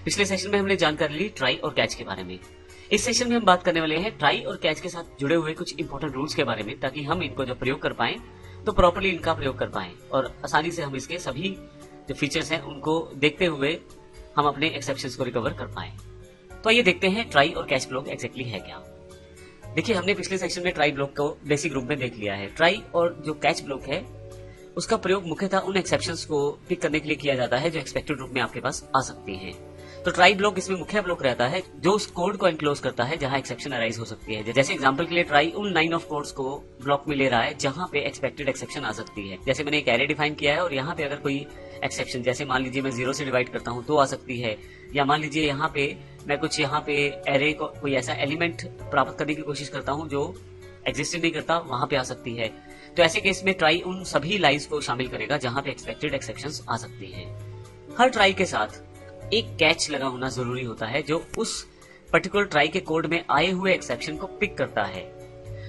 पिछले सेशन में हमने जानकारी ली ट्राई और कैच के बारे में। इस सेशन में हम बात करने वाले हैं ट्राई और कैच के साथ जुड़े हुए कुछ इंपॉर्टेंट रूल्स के बारे में, ताकि हम इनको जब प्रयोग कर पाएं तो प्रॉपर्ली इनका प्रयोग कर पाएं और आसानी से हम इसके सभी जो फीचर्स हैं उनको देखते हुए हम अपने एक्सेप्शंस को रिकवर कर पाएं। तो आइए देखते हैं ट्राई और कैच ब्लॉक एग्जैक्टली है क्या। देखिए, हमने पिछले सेशन में ट्राई ब्लॉक को बेसिक रूप में देख लिया है। ट्राई और जो कैच ब्लॉक है उसका प्रयोग मुख्यतः उन एक्सेप्शंस को पिक करने के लिए किया जाता है जो एक्सपेक्टेड रूप में आपके पास आ सकती हैं। तो ट्राई ब्लॉक इसमें मुख्य ब्लॉक रहता है जो उस कोड को एनक्लोज करता है जहां एक्सेप्शन अराइज हो सकती है। जैसे एग्जांपल के लिए ट्राई उन लाइन ऑफ कोड्स को ब्लॉक में ले रहा है जहां पे एक्सपेक्टेड एक्सेप्शन आ सकती है। जैसे मैंने एक एरे डिफाइन किया है और यहाँ पे अगर कोई एक्सेप्शन, जैसे मान लीजिए मैं 0 से डिवाइड करता हूँ तो आ सकती है, या मान लीजिए यहाँ पे मैं कुछ यहाँ पे एरे को कोई ऐसा एलिमेंट प्राप्त करने की कोशिश करता हूँ जो एग्जिस्ट नहीं करता, वहां पे आ सकती है। तो ऐसे केस में ट्राई उन सभी लाइंस को शामिल करेगा जहां पे एक्सपेक्टेड एक्सेप्शंस आ सकती हैं। हर ट्राई के साथ एक कैच लगा होना जरूरी होता है जो उस पर्टिकुलर ट्राई के कोड में आए हुए एक्सेप्शन को पिक करता है।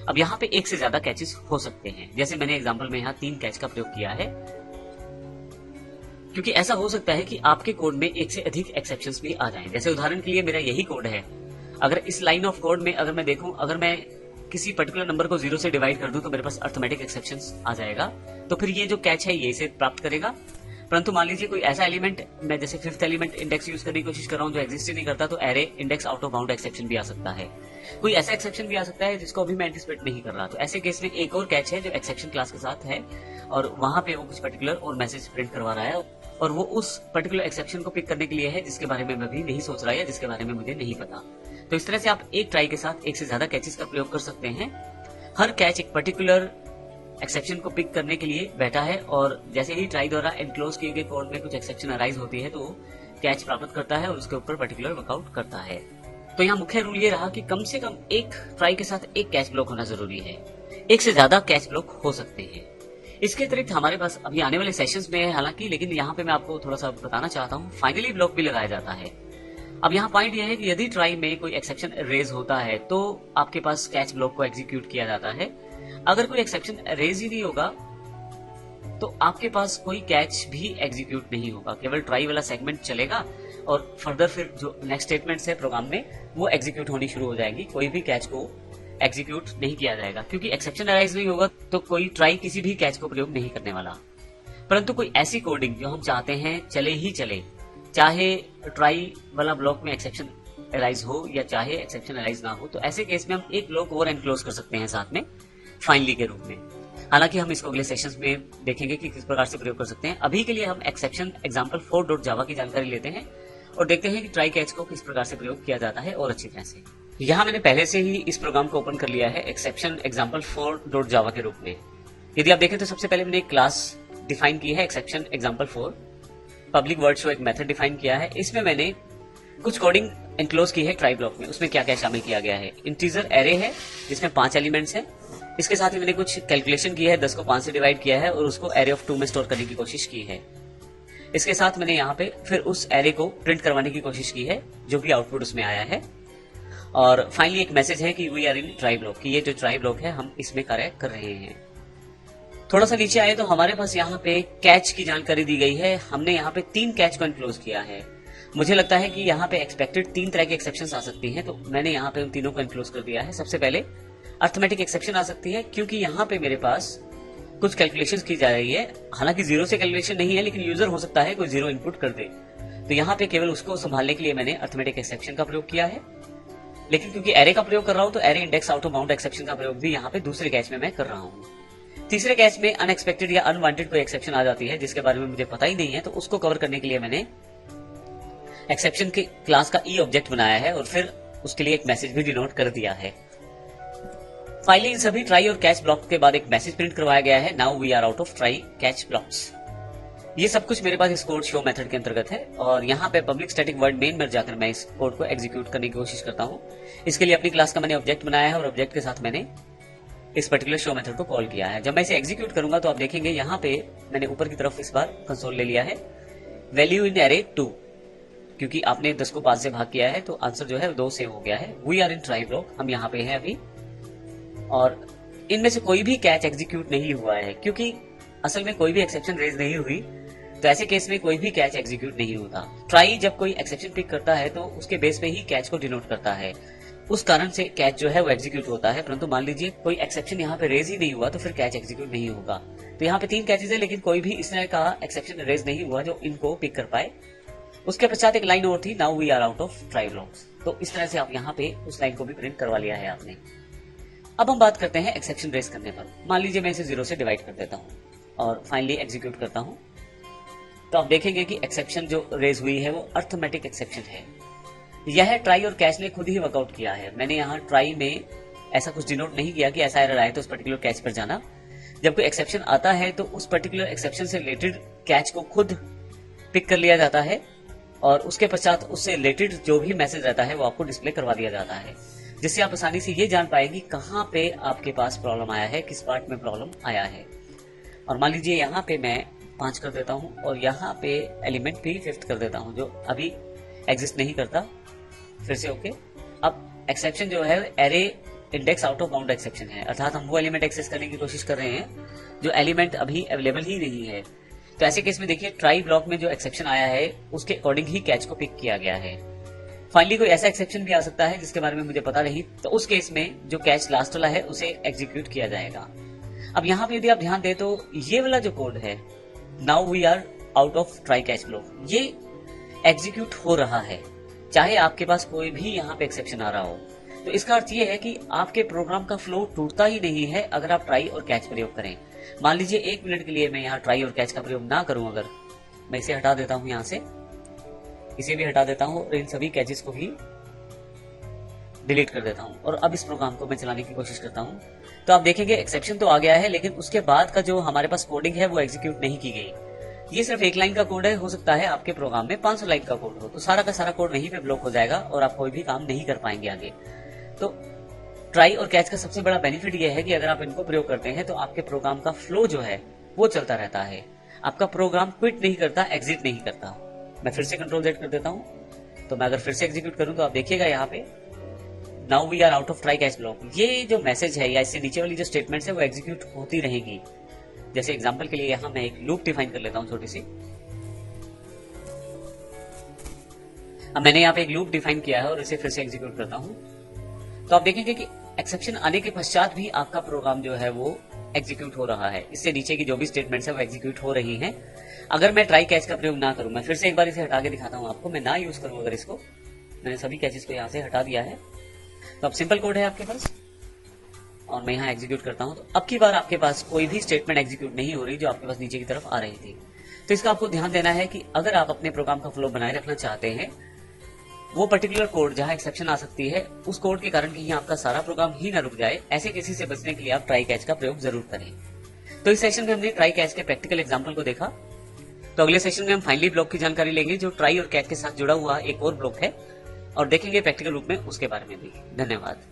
अब यहाँ पे एक से ज्यादा कैचेस हो सकते हैं, जैसे मैंने एग्जांपल में यहाँ 3 कैच का प्रयोग किया है, क्योंकि ऐसा हो सकता है कि आपके कोड में एक से अधिक एक्सेप्शंस भी आ जाएं। जैसे उदाहरण के लिए मेरा यही कोड है, अगर इस लाइन ऑफ कोड में अगर मैं देखूं, अगर मैं किसी पर्टिकुलर नंबर को 0 से डिवाइड कर दूं तो मेरे पास अर्थमेटिक एक्सेप्शंस आ जाएगा, तो फिर ये जो कैच है ये इसे प्राप्त करेगा। परंतु मान लीजिए कोई ऐसा एलिमेंट, मैं जैसे 5th एलिमेंट इंडेक्स यूज करने की कोशिश कर रहा हूं जो एग्जिस्ट ही नहीं करता, तो array index out of bound exception भी आ सकता है। कोई ऐसा एक्सेप्शन भी आ सकता है जिसको अभी मैं एंटिसिपेट नहीं कर रहा। तो ऐसे केस में एक और कैच है जो एक्सेप्शन क्लास के साथ है और वहां पे वो कुछ पर्टिकुलर और मैसेज प्रिंट करवा रहा है और वो उस पर्टिकुलर एक्सेप्शन को पिक करने के लिए है जिसके बारे में मैं भी नहीं सोच रहा या जिसके बारे में मुझे नहीं पता। तो इस तरह से आप एक ट्राई के साथ एक से ज्यादा कैचेस का प्रयोग कर सकते हैं। हर कैच एक पर्टिकुलर एक्सेप्शन को पिक करने के लिए बैठा है और जैसे ही ट्राई द्वारा एनक्लोज किए गए कोड में कुछ एक्सेप्शन अराइज होती है तो कैच प्राप्त करता है और उसके ऊपर पर्टिकुलर वर्कआउट करता है। तो यहाँ मुख्य रूल ये रहा कि कम से कम एक ट्राई के साथ एक कैच ब्लॉक होना जरूरी है। एक से ज्यादा कैच ब्लॉक हो सकते हैं। इसके अतिरिक्त हमारे पास अभी आने वाले सेशंस में है हालांकि, लेकिन यहाँ पे मैं आपको थोड़ा सा बताना चाहता हूँ, फाइनली ब्लॉक भी लगाया जाता है। अब यहाँ पॉइंट यह है कि यदि ट्राई में कोई एक्सेप्शन रेज होता है तो आपके पास कैच ब्लॉक को एग्जीक्यूट किया जाता है। अगर कोई एक्सेप्शन रेज ही नहीं होगा तो आपके पास कोई कैच भी एग्जीक्यूट नहीं होगा, केवल ट्राई वाला सेगमेंट चलेगा और फर्दर फिर जो नेक्स्ट स्टेटमेंट्स है प्रोग्राम में वो एग्जीक्यूट होनी शुरू हो जाएगी। कोई भी कैच को एग्जीक्यूट नहीं किया जाएगा, क्योंकि एक्सेप्शन अराइज नहीं होगा तो कोई ट्राई किसी भी कैच को प्रयोग नहीं करने वाला। परंतु कोई ऐसी कोडिंग जो हम चाहते हैं चले ही चले, चाहे ट्राई वाला ब्लॉक में एक्सेप्शन अराइज हो या चाहे एक्सेप्शन अराइज ना हो, तो ऐसे केस में हम एक ब्लॉक और एनक्लोज कर सकते हैं साथ में फाइनली के रूप में। हालांकि हम इसको अगले सेशंस में देखेंगे कि किस प्रकार से प्रयोग कर सकते हैं। अभी के लिए हम एक्सेप्शन example4.java की जानकारी लेते हैं और देखते हैं कि ट्राई कैच को किस प्रकार से प्रयोग किया जाता है और अच्छी तरह से। यहाँ मैंने पहले से ही इस प्रोग्राम को ओपन कर लिया है एक्सेप्शन example4.java के रूप में। यदि आप देखें तो सबसे पहले मैंने एक क्लास डिफाइन की है exception example4, public word show एक मेथड डिफाइन किया है। इसमें मैंने कुछ कोडिंग एनक्लोज की है ट्राई ब्लॉक में। उसमें क्या क्या शामिल किया गया है, इंटीजर एरे है जिसमें 5 एलिमेंट्स हैं। इसके साथ ही मैंने कुछ कैलकुलेशन की है, 10 को 5 से डिवाइड किया है और उसको एरे ऑफ 2 में स्टोर करने की कोशिश की है। इसके साथ मैंने यहाँ पे फिर उस एरे को प्रिंट करवाने की कोशिश की है जो भी आउटपुट उसमें आया है। और फाइनली एक मैसेज है कि we are in try block, कि ये जो ट्राई ब्लॉक है हम इसमें कार्य कर रहे हैं। थोड़ा सा नीचे आए तो हमारे पास यहाँ पे कैच की जानकारी दी गई है। हमने यहाँ पे 3 कैच को एनक्लोज किया है। मुझे लगता है कि यहाँ पे एक्सपेक्टेड 3 तरह की एक्सेप्शंस आ सकती हैं, तो मैंने यहाँ पे उन तीनों को एनक्लोज कर दिया है। सबसे पहले अर्थमेटिक एक्सेप्शन आ सकती है, क्योंकि यहाँ पे मेरे पास कुछ कैलकुलेशंस की जा रही है। हालांकि 0 से कैलकुलेशन नहीं है, लेकिन यूजर हो सकता है कोई 0 इनपुट कर दे, तो यहाँ पे केवल उसको संभालने के लिए मैंने अर्थमेटिक एक्सेप्शन का प्रयोग किया है। लेकिन क्योंकि एरे का प्रयोग कर रहा हूं तो array index out of bound exception का प्रयोग भी यहाँ पे दूसरे कैच में मैं कर रहा हूँ। तीसरे कैच में अनएक्सपेक्टेड या अनवांटेड कोई एक्सेप्शन आ जाती है जिसके बारे में मुझे पता ही नहीं है, तो उसको कवर करने के लिए मैंने एक्सेप्शन के क्लास का ई ऑब्जेक्ट बनाया है और फिर उसके लिए एक मैसेज भी डिनोट कर दिया है। फाइनली इन सभी ट्राई और कैच ब्लॉक के बाद एक मैसेज प्रिंट करवाया गया है, now we are out of try catch blocks. ये सब कुछ मेरे पास इस कोड शो मेथड के अंतर्गत है और यहाँ पे पब्लिक स्टैटिक वर्ड मेन में जाकर मैं इस कोड को एग्जीक्यूट करने की कोशिश करता हूँ। इसके लिए अपनी क्लास का मैंने ऑब्जेक्ट बनाया है और ऑब्जेक्ट के साथ मैंने इस पर्टिकुलर शो मेथड को कॉल किया है। जब मैं इसे एग्जीक्यूट करूंगा तो आप देखेंगे यहाँ पे मैंने ऊपर की तरफ इस बार कंसोल ले लिया है वैल्यू इन एरे 2, क्योंकि आपने 10 को 5 से भाग किया है तो आंसर जो है 2 सेव हो गया है। We are in try block, हम यहाँ पे हैं अभी और इनमें से कोई भी कैच एग्जीक्यूट नहीं हुआ है क्योंकि असल में कोई भी एक्सेप्शन रेज नहीं हुई। तो ऐसे केस में कोई भी कैच एग्जीक्यूट नहीं होता। ट्राई जब कोई एक्सेप्शन पिक करता है तो उसके बेस पे ही कैच को डिनोट करता है, उस कारण से कैच जो है वो एग्जीक्यूट होता है। परंतु मान लीजिए कोई एक्सेप्शन यहाँ पे रेज ही नहीं हुआ तो फिर कैच एग्जीक्यूट नहीं होगा। तो यहाँ पे 3 कैचेज है लेकिन कोई भी इस तरह का एक्सेप्शन रेज नहीं हुआ जो इनको पिक कर पाए। उसके पश्चात एक लाइन और थी, now we are out of try blocks. तो इस तरह से आप यहाँ पे उस लाइन को भी प्रिंट करवा लिया है आपने। अब हम बात करते हैं एक्सेप्शन रेज करने पर। मान लीजिए मैं इसे 0 से डिवाइड कर देता हूँ और फाइनली एग्जीक्यूट करता हूँ, तो आप देखेंगे कि एक्सेप्शन जो रेज हुई है वो अर्थमेटिक एक्सेप्शन है। यह ट्राई और कैच ने खुद ही वर्कआउट किया है। मैंने यहाँ ट्राई में ऐसा कुछ डिनोट नहीं किया कि ऐसा एरर आए तो उस पर्टिकुलर कैच पर जाना। जब कोई एक्सेप्शन आता है तो उस पर्टिकुलर एक्सेप्शन से रिलेटेड कैच को खुद पिक कर लिया जाता है और उसके पश्चात उससे रिलेटेड जो भी मैसेज रहता है वो आपको डिस्प्ले करवा दिया जाता है, जिससे आप आसानी से ये जान पाएंगे कहाँ पे आपके पास प्रॉब्लम आया है, किस पार्ट में प्रॉब्लम आया है। और मान लीजिए यहाँ पे मैं 5 कर देता हूँ और यहाँ पे एलिमेंट भी 5 कर देता हूँ जो अभी एग्जिस्ट नहीं करता। फिर से ओके। अब एक्सेप्शन जो है array index out of bound exception है, अर्थात हम वो एलिमेंट एक्सेस करने की कोशिश कर रहे हैं जो एलिमेंट अभी अवेलेबल ही नहीं है। तो ऐसे केस में देखिए ट्राई ब्लॉक में जो एक्सेप्शन आया है उसके अकॉर्डिंग ही कैच को पिक किया गया है। फाइनली कोई ऐसा एक्सेप्शन भी आ सकता है जिसके बारे में मुझे पता नहीं, तो उस केस में जो कैच लास्ट वाला है उसे एग्जीक्यूट किया जाएगा। अब यहाँ पे यदि आप ध्यान दें तो ये वाला जो कोड है, now we are out of try catch block, ये एग्जीक्यूट हो रहा है चाहे आपके पास कोई भी यहाँ पे एक्सेप्शन आ रहा हो। तो इसका अर्थ ये है कि आपके प्रोग्राम का फ्लो टूटता ही नहीं है अगर आप ट्राई और कैच प्रयोग करें। मान लीजिए 1 मिनट के लिए मैं यहाँ ट्राई और कैच का प्रयोग ना करूं, अगर मैं इसे हटा देता हूं, यहाँ से इसे भी हटा देता हूं और इन सभी कैचेस को भी डिलीट कर देता हूं और अब इस प्रोग्राम को मैं चलाने की कोशिश करता हूं, तो आप देखेंगे एक्सेप्शन तो आ गया है लेकिन उसके बाद का जो हमारे पास कोडिंग है वो एग्जीक्यूट नहीं की गई। ये सिर्फ 1 लाइन का कोड है, हो सकता है आपके प्रोग्राम में 500 लाइन का कोड हो, तो सारा का सारा कोड वहीं पे ब्लॉक हो जाएगा और आप कोई भी काम नहीं कर पाएंगे आगे। तो ट्राई और कैच का सबसे बड़ा बेनिफिट यह है कि अगर आप इनको प्रयोग करते हैं तो आपके प्रोग्राम का फ्लो जो है वो चलता रहता है, आपका प्रोग्राम क्विट नहीं करता, एग्जिट नहीं करता। मैं फिर से कंट्रोल Z कर देता हूं, तो मैं अगर फिर से एग्जीक्यूट करूं तो आप देखिएगा यहाँ पे now we are out of try catch block, ये जो मैसेज है या इससे नीचे वाली जो स्टेटमेंट्स है वो एग्जीक्यूट होती रहेगी। जैसे एग्जांपल के लिए यहाँ मैं एक लूप डिफाइन कर लेता हूँ छोटी सी। अब मैंने यहाँ पे एक लूप डिफाइन किया है और इसे फिर से एग्जीक्यूट करता हूँ, तो आप देखेंगे कि एक्सेप्शन आने के पश्चात भी आपका प्रोग्राम जो है वो एग्जीक्यूट हो रहा है। इससे नीचे की जो भी स्टेटमेंट्स है वो एग्जीक्यूट हो रही हैं। अगर मैं ट्राई कैच का प्रयोग ना करूं, मैं फिर से एक बार इसे हटा के दिखाता हूं आपको, मैं ना यूज करूं अगर इसको, मैंने सभी कैचेस को यहाँ से हटा दिया है, तो अब सिंपल कोड है आपके पास और मैं यहाँ एग्जीक्यूट करता हूं, तो अब की बार आपके पास कोई भी स्टेटमेंट एग्जीक्यूट नहीं हो रही जो आपके पास नीचे की तरफ आ रही थी। तो इसका आपको ध्यान देना है कि अगर आप अपने प्रोग्राम का फ्लो बनाए रखना चाहते हैं, वो पर्टिकुलर कोड जहां एक्सेप्शन आ सकती है उस कोड के कारण कहीं आपका सारा प्रोग्राम ही ना रुक जाए, ऐसे केसेस से बचने के लिए आप ट्राई कैच का प्रयोग जरूर करें। तो इस सेशन में हमने ट्राई कैच के प्रैक्टिकल एग्जांपल को देखा, तो अगले सेशन में हम फाइनली ब्लॉक की जानकारी लेंगे जो ट्राई और कैच के साथ जुड़ा हुआ एक और ब्लॉक है और देखेंगे प्रैक्टिकल रूप में उसके बारे में भी। धन्यवाद।